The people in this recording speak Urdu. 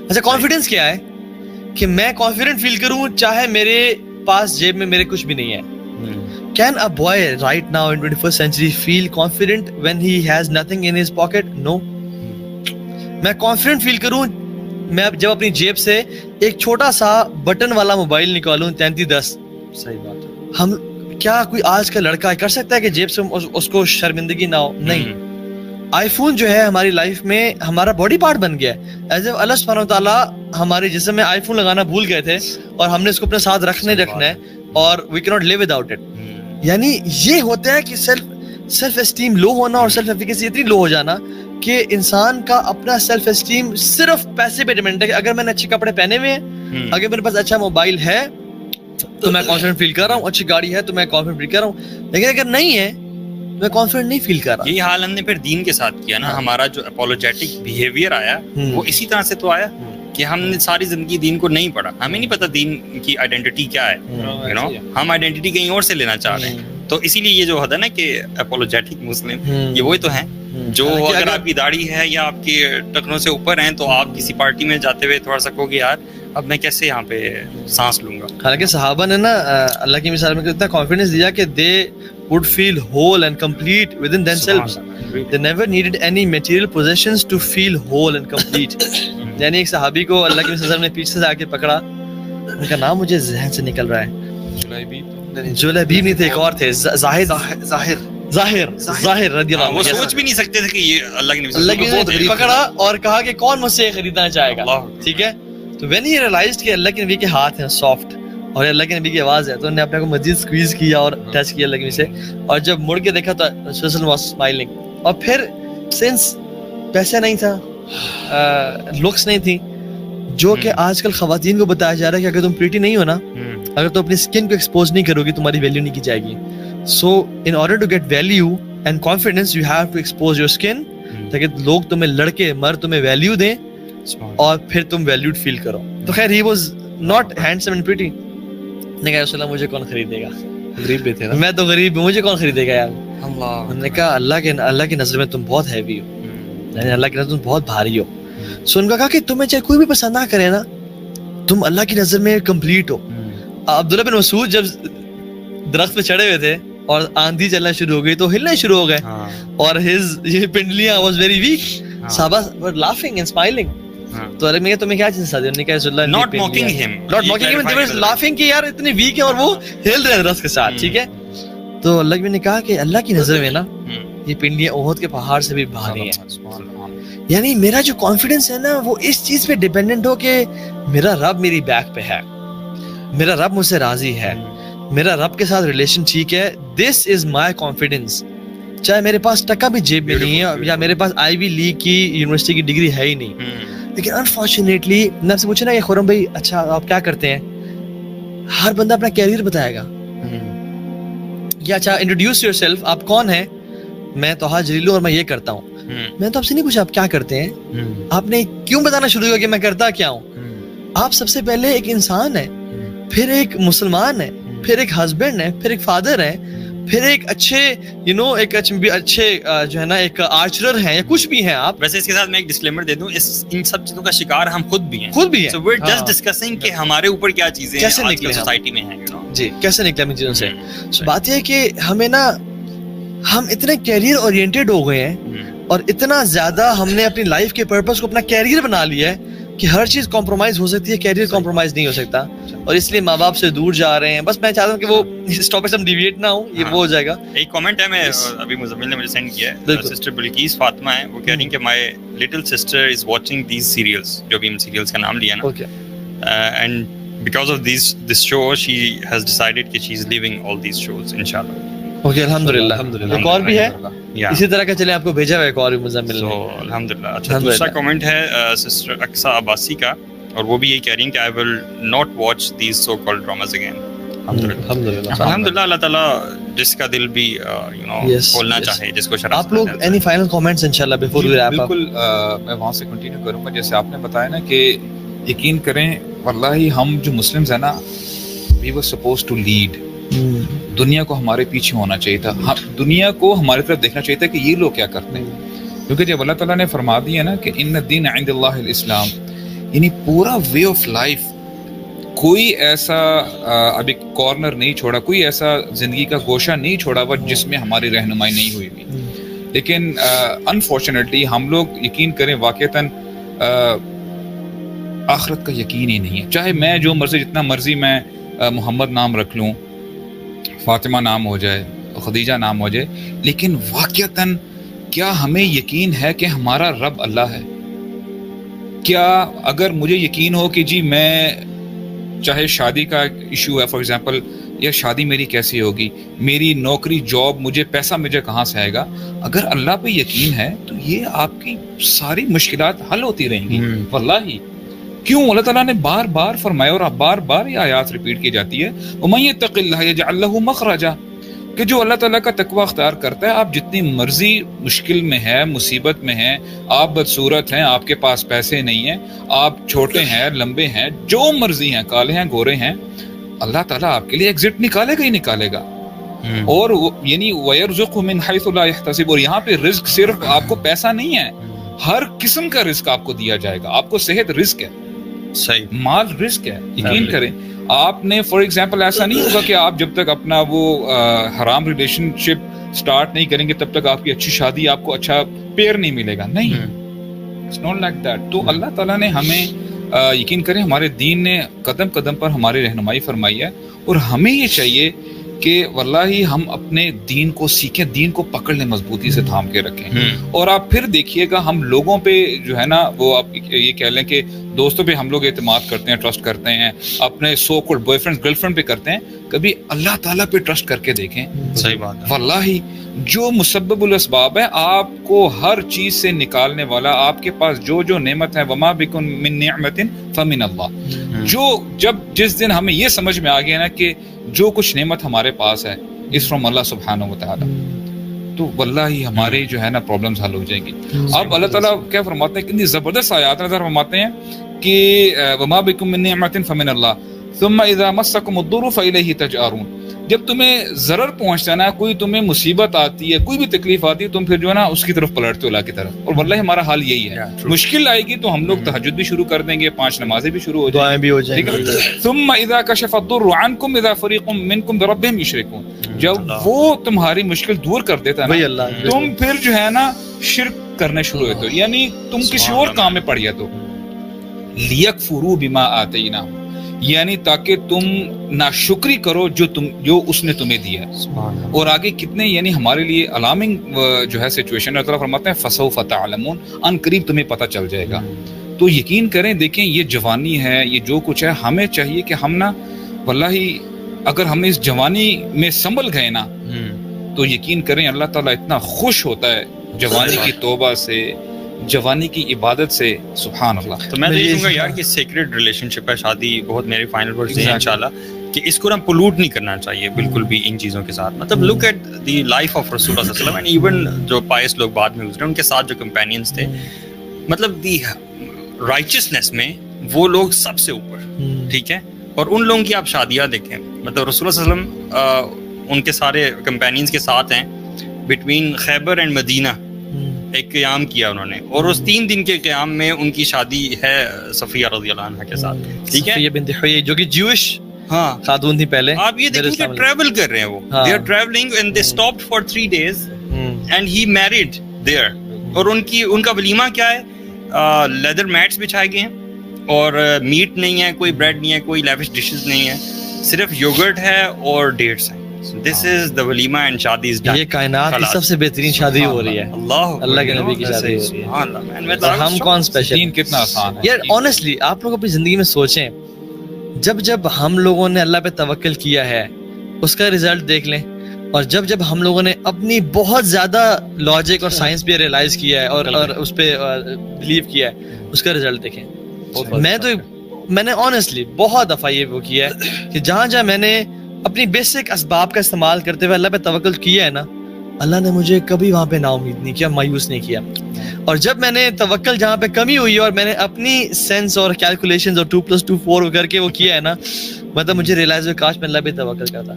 اچھا کانفیڈنس کیا ہے کہ میں کانفیڈنٹ فیل کروں چاہے میرے پاس جیب میں میرے کچھ بھی نہیں ہے. Can a boy right now in 21st century feel confident when he has nothing in his pocket? No. میں کانفیڈنٹ فیل کروں میں جب اپنی جیب سے ایک چھوٹا سا بٹن والا موبائل نکالوں 3310. صحیح بات ہے. ہم کیا کوئی آج کا لڑکا کر سکتا ہے کہ جیب سے اس کو شرمندگی نہ ہو؟ نہیں. آئی فون جو ہے ہماری لائف میں ہمارا باڈی پارٹ بن گیا ہے. ایز اے اللہ سبحانہ وتعالیٰ ہمارے جسم میں آئی فون لگانا بھول گئے تھے اور ہم نے اس کو اپنے ساتھ رکھنا ہے اور وی کی ناٹ لیو وداؤٹ اٹ. یعنی یہ ہوتا ہے کہ سیلف اسٹیم لو ہونا اور سیلف ایفیکیسی اتنی لو ہو جانا کہ انسان کا اپنا سیلف اسٹیم صرف پیسے پہ ڈیپینڈ ہے کہ اگر میں نے اچھے کپڑے پہنے ہوئے ہیں, اگر میرے پاس اچھا موبائل ہے تو میں کانفیڈنٹ فیل کر رہا ہوں, اچھی گاڑی ہے تو میں کانفیڈنٹ فیل کر رہا ہوں, لیکن اگر نہیں ہے میں کانفیڈنٹ نہیں فیل کر رہا. یہی حال ہم نے پھر دین کے ساتھ کیا نا. ہمارا جو اپولوجیٹک بیہیویئر آیا وہ اسی طرح سے تو آیا کہ ہم نے ساری زندگی دین کو نہیں پڑھا, ہمیں نہیں پتا دین کی آئیڈینٹی کیا ہے, یو نو ہم آئیڈینٹی کہیں اور سے لینا چاہ رہے ہیں. تو اسی لیے یہ جو ہوتا ہے نا کہ اپولوجیٹک مسلم یہ وہی تو ہیں جو اگر آپ کی داڑھی ہے یا آپ کے ٹکنوں سے اوپر ہیں تو آپ کسی پارٹی میں جاتے ہوئے تھوڑا سا کہو گے یار اب میں کیسے یہاں پہ سانس لوں گا. حالانکہ صحابہ نے نا اللہ کی مثال میں اتنا کانفیڈنس دیا کہ دے would feel whole and complete within themselves. They never needed any material possessions to feel whole and complete. یعنی ایک صحابی کو اللہ کی مثال نے پیچھے سے آ کے پکڑا, ان کا نام مجھے ذہن سے نکل رہا ہے, جلیبیب نہیں تھے, ایک اور تھے, ظاہر رضی اللہ عنہ. وہ سوچ بھی نہیں سکتے تھے کہ یہ اللہ کی نبی پکڑا اور کہا کہ کون مجھ سے خریدنا چاہے گا, ٹھیک ہے. تو when he realized کہ اللہ کے نبی کے ہاتھ ہیں سافٹ اور اللہ کے نبی کی آواز ہے تو انہوں نے اپنے کو مزید سکویز کیا اور ٹچ کیا اللہ کے نبی سے, اور جب مڑ کے دیکھا تو رسول اللہ واز اسمائلنگ. اور پھر سنس پیسے نہیں تھا, لکس نہیں تھی, جو کہ آج کل خواتین کو بتایا جا رہا ہے کہ اگر تم پریٹی نہیں ہو نا, اگر تم اپنی اسکن کو ایکسپوز نہیں کرو گی تمہاری ویلیو نہیں کی جائے گی. So in order to get value and confidence you have to expose your skin تاکہ لوگ تمہیں لڑکے مرد تمہیں ویلیو دیں اور پھر تم ویلیوڈ فیل کرو. تو خیر he was not handsome and pretty. نے کہا رسول اللہ مجھے کون خریدے گا, غریب بھی تھے نا, میں تو غریب ہوں, مجھے کون خریدے گا یار. انہوں نے کہا اللہ کی نظر میں تم بہت ہیوی ہو, یعنی اللہ کی نظر میں تم بہت بھاری ہو. سو ان کا کہا کہ تمہیں چاہے کوئی بھی پسند نہ کرے نا تم اللہ کی نظر میں کمپلیٹ ہو. عبداللہ بن مسعود جب درخت پہ چڑھے ہوئے تھے اور آندھی چلنا شروع ہو گئی تو ہلنا شروع ہو گئے اور یہ پنڈلیاں واز ویری ویک. صحابہ were laughing and smiling. تو اللہ نے کہا تمہیں کیا چیز نے کہا رسول اللہ not mocking him, they were laughing کہ یار اتنی ویک ہے اور وہ ہل رہے ہیں درخت کے ساتھ, ٹھیک ہے. تو اللہ نے کہا کہ اللہ کی نظر میں نا یہ پنڈلیاں احد کے پہاڑ سے بھی بھاری ہیں. یعنی میرا جو کانفیڈنس ہے نا وہ اس چیز پہ ڈیپینڈنٹ ہو کہ میرا رب میری بیک پہ ہے, میرا رب مجھ سے راضی ہے, میرا رب کے ساتھ ریلیشن ٹھیک ہے. دس از مائی کانفیڈنس. چاہے میرے پاس ٹکا بھی جیب میں نہیں ہے یا میرے پاس آئی وی لیگ کی یونیورسٹی کی ڈگری ہے ہی نہیں, لیکن انفارچونیٹلی میں آپ سے پوچھا نا کہ خرم بھائی اچھا آپ کیا کرتے ہیں, ہر بندہ اپنا کیریئر بتائے گا. یا اچھا انٹروڈیوس یور سیلف, آپ کون ہیں, میں توحا جلیل ہوں اور میں یہ کرتا ہوں. میں تو آپ سے نہیں پوچھا آپ کیا کرتے ہیں, آپ نے کیوں بتانا شروع کیا کہ میں کرتا کیا ہوں. آپ سب سے پہلے ایک انسان ہے, پھر ایک مسلمان ہے, پھر ایک ہسبینڈ ہے, پھر ایک فادر ہے, پھر ایک اچھے ایک اچھے جو ہے نا ایک آرچرر ہیں یا کچھ بھی ہیں آپ. ویسے اس کے ساتھ میں ایک ڈسکلیمر دے دوں, ان سب چیزوں کا شکار ہم خود بھی ہیں. So we're just discussing کہ ہمارے اوپر کیا چیزیں آج کی سوسائٹی میں ہیں, جی کیسے نکلے ان چیزوں سے. بات یہ ہے کہ ہمیں نا ہم اتنے کیریئر اورینٹیڈ ہو گئے ہیں اور اتنا زیادہ ہم نے اپنی لائف کے پرپس کو اپنا کیریئر بنا لیا ہے کہ ہر چیز کمپرومائز ہو سکتی ہے, کیریئر کمپرومائز نہیں ہو سکتا, اور اس لیے ماں باپ سے دور جا رہے ہیں. بس میں چاہتا ہوں کہ وہ اس ٹاپک سے ہم ڈیویٹ نہ ہوں, یہ وہ ہو جائے گا. ایک کمنٹ ہے میں ابھی مزمل نے مجھے سینڈ کیا ہے, سسٹر بلقیس فاطمہ ہے, وہ کہہ رہی ہیں کہ my little sister is watching these serials, جو بھی ہم سیریلز کا نام لیا نا, and because of this show she has decided کہ she is leaving all these shows انشاءاللہ. اوکے الحمدللہ. ایک اور بھی ہے اسی طرح کا, چلے آپ کو بھیجا ہوا ایک اور بھی مزمل نے. الحمدللہ. اچھا دوسرا کمنٹ ہے سسٹر اقصا عباسی کا, اور وہ بھی یہ کہہ رہی ہیں کہ I will not watch these so called dramas again. الحمدللہ. اللہ تعالیٰ جس کا دل بھی کھولنا چاہے, جس کو شرح. آپ لوگ اینی فائنل کمنٹس انشاءاللہ بیفور وی ریپ اپ. بالکل میں وہاں سے کنٹینیو کروں گا جیسے آپ نے بتایا نا کہ یقین کریں واللہ ہم جو مسلمز ہیں نا وی ور سپوز ٹو لیڈ. دنیا کو ہمارے پیچھے ہونا چاہیے تھا, دنیا کو ہماری طرف دیکھنا چاہیے تھا کہ یہ لوگ کیا کرتے ہیں, کیونکہ جب اللہ تعالیٰ نے فرما دیا نا کہ ان الدین عند اللہ الاسلام, یعنی پورا وے آف لائف، کوئی ایسا ابھی کارنر نہیں چھوڑا، کوئی ایسا زندگی کا گوشہ نہیں چھوڑا ہوا جس میں ہماری رہنمائی نہیں ہوئی بھی. لیکن انفارچونیٹلی ہم لوگ یقین کریں واقعتاً آخرت کا یقین ہی نہیں ہے. چاہے میں جو مرضی جتنا مرضی میں محمد نام رکھ لوں، فاطمہ نام ہو جائے، خدیجہ نام ہو جائے، لیکن واقعتاً کیا ہمیں یقین ہے کہ ہمارا رب اللہ ہے؟ کیا اگر مجھے یقین ہو کہ جی میں چاہے شادی کا ایشو ہے فار ایگزامپل، یا شادی میری کیسی ہوگی، میری نوکری جاب، مجھے پیسہ مجھے کہاں سے آئے گا، اگر اللہ پہ یقین ہے تو یہ آپ کی ساری مشکلات حل ہوتی رہیں گی. واللہ کیوں اللہ تعالیٰ نے بار بار فرمایا، اور بار بار یہ آیات ریپیٹ کی جاتی ہے، وَمَن يَتَّقِ اللَّهَ يَجْعَل لَّهُ مَخْرَجًا، کہ جو اللہ تعالیٰ کا تقوی اختیار کرتا ہے، آپ جتنی مرضی مشکل میں ہے، مصیبت میں ہیں، آپ بدصورت ہیں، آپ کے پاس پیسے نہیں ہیں، آپ چھوٹے ہیں، لمبے ہیں، جو مرضی ہیں، کالے ہیں، گورے ہیں، اللہ تعالیٰ آپ کے لیے ایگزٹ نکالے گا ہی نکالے گا. اور یعنی وَيَرْزُقْهُ مِنْ حَيْثُ لَا يَحْتَسِبُ، اور یہاں پہ رزق صرف آپ کو پیسہ نہیں ہے، ہر قسم کا رزق آپ کو دیا جائے گا. آپ کو صحت رزق ہے، صحیح، مال رزق ہے. یقین کریں آپ نے فار ایگزامپل ایسا نہیں ہوگا کہ آپ جب تک اپنا وہ حرام ریلیشن شپ سٹارٹ نہیں کریں گے تب تک آپ کی اچھی شادی، آپ کو اچھا پیئر نہیں ملے گا. نہیں، اٹس ناٹ لائک دیٹ. تو اللہ تعالیٰ نے ہمیں یقین کریں ہمارے دین نے قدم قدم پر ہماری رہنمائی فرمائی ہے، اور ہمیں یہ چاہیے کہ واللہ ہم اپنے دین کو سیکھیں، دین کو پکڑ لیں، مضبوطی سے تھام کے رکھیں. اور آپ پھر دیکھیے گا ہم لوگوں پہ جو ہے نا، وہ آپ یہ کہہ لیں کہ دوستوں پہ ہم لوگ اعتماد کرتے ہیں، ٹرسٹ کرتے ہیں، اپنے so called boy friend girl friend پہ کرتے ہیں، کبھی اللہ تعالیٰ پہ ٹرسٹ کر کے دیکھیں. صحیح بات ہے. واللہ جو مسبب الاسباب ہے، آپ کو ہر چیز سے نکالنے والا، آپ کے پاس جو جو نعمت ہے، وما بکم من نعمت فمن اللہ، جو جس دن ہمیں یہ سمجھ میں آ گیا نا کہ جو کچھ نعمت ہمارے پاس ہے اس فرام اللہ سبحانہ و تعالی، تو واللہ ہمارے جو ہے نا پرابلمز حل ہو جائیں گی. اب اللہ تعالیٰ کیا فرماتے ہیں، کتنی زبردست آیات نظر فرماتے ہیں کہ وما بکم من نعمت فمن اللہ ثم اذا مسکم الضر فالیہ تجارون. جب تمہیں ضرر پہنچتا ہے نا، کوئی تمہیں مصیبت آتی ہے، کوئی بھی تکلیف آتی ہے، تم پھر جو ہے نا اس کی طرف پلٹتے ہو، اللہ کی طرف. اور واللہ ہمارا حال یہی ہے، مشکل آئے گی تو ہم لوگ تہجد بھی شروع کر دیں گے، 5 نمازیں بھی شروع ہو جائیں، دعائیں بھی ہو جائیں گی. ثم اذا کشف الضر عنکم اذا فریق منکم بربہم یشرکون، جب وہ تمہاری مشکل دور کر دیتا ہے نا، تم پھر جو ہے نا شرک کرنے شروع ہوتے ہو، یعنی تم کسی اور کام میں پڑ گئے. تو لیکفروا بما آتیناہم، یعنی تاکہ تم ناشکری کرو جو اس نے تمہیں دیا ہے. اور آگے کتنے یعنی ہمارے لیے الارمنگ جو ہے سچویشن اللہ تعالیٰ فرماتے ہیں فسوف تعلمون، ان قریب تمہیں پتہ چل جائے گا. تو یقین کریں، دیکھیں یہ جوانی ہے، یہ جو کچھ ہے، ہمیں چاہیے کہ ہم نا واللہ اگر ہم اس جوانی میں سنبھل گئے نا تو یقین کریں اللہ تعالیٰ اتنا خوش ہوتا ہے جوانی کی توبہ سے، جوانی کی عبادت سے. سبحان اللہ. تو میں دیکھوں گا یار کہ سیکریٹ ریلیشن شپ ہے شادی، بہت میرے فائنل ورڈز ہیں انشاءاللہ کہ اس کو نا پولوٹ نہیں کرنا چاہیے بالکل بھی ان چیزوں کے ساتھ. مطلب look at the life of رسول اللہ صلی اللہ علیہ وسلم اینڈ ایون جو پائس لوگ بعد میں گزرے ان کے ساتھ جو کمپینینز تھے، مطلب دی رائچسنس میں وہ لوگ سب سے اوپر، ٹھیک ہے. اور ان لوگوں کی آپ شادیاں دیکھیں، مطلب رسول اللہ صلی اللہ علیہ وسلم ان کے سارے کمپینینز کے ساتھ ہیں، بٹوین خیبر اینڈ مدینہ ایک قیام کیا انہوں نے، اور اس 3 دن کے قیام میں ان کی شادی ہے صفیہ رضی اللہ عنہا کے ساتھ، ٹھیک ہے. صفیہ بنت حیی جو کہ جیوش خاتون تھی پہلے. آپ یہ دیکھیں کہ ٹریول کر رہے ہیں وہ، they are traveling and they stopped for 3 days and he married there. اور ان کا ولیمہ کیا ہے، لیدر میٹس بچھائے گئے ہیں اور میٹ نہیں ہے، کوئی بریڈ نہیں ہے، کوئی لیوش ڈشز نہیں ہے، صرف یوگرٹ ہے اور ڈیٹس ہیں. This is the ولیمہ and شادی is done. یہ کائنات کی سب سے بہترین شادی ہو رہی ہے، اللہ کے نبی کی شادی ہو رہی ہے. اور ہم کون اسپیشل؟ دین کتنا آسان ہے یار. آنیسٹلی آپ لوگ اپنی زندگی میں سوچیں، جب ہم لوگوں نے اللہ پہ توکل کیا ہے اس کا رزلٹ دیکھ لیں، اور جب ہم لوگوں نے اپنی بہت زیادہ لاجک اور سائنس پہ ریئلائز کیا ہے اور اس پہ بلیو کیا ہے، اس کا رزلٹ دیکھیں. میں نے آنیسٹلی بہت دفعہ یہ وہ کیا ہے کہ جہاں میں نے اپنی بیسک اسباب کا استعمال کرتے ہوئے اللہ پہ توکل کیا ہے نا، اللہ نے مجھے کبھی وہاں پہ نا امید نہیں کیا، مایوس نہیں کیا. اور جب میں نے توکل جہاں پہ کمی ہوئی اور میں نے اپنی سینس اور کیلکولیشنز اور 2+2 4 کر کے وہ کیا ہے نا، مطلب مجھے ریئلائز ہوا کاش میں اللہ پہ توکل کرتا.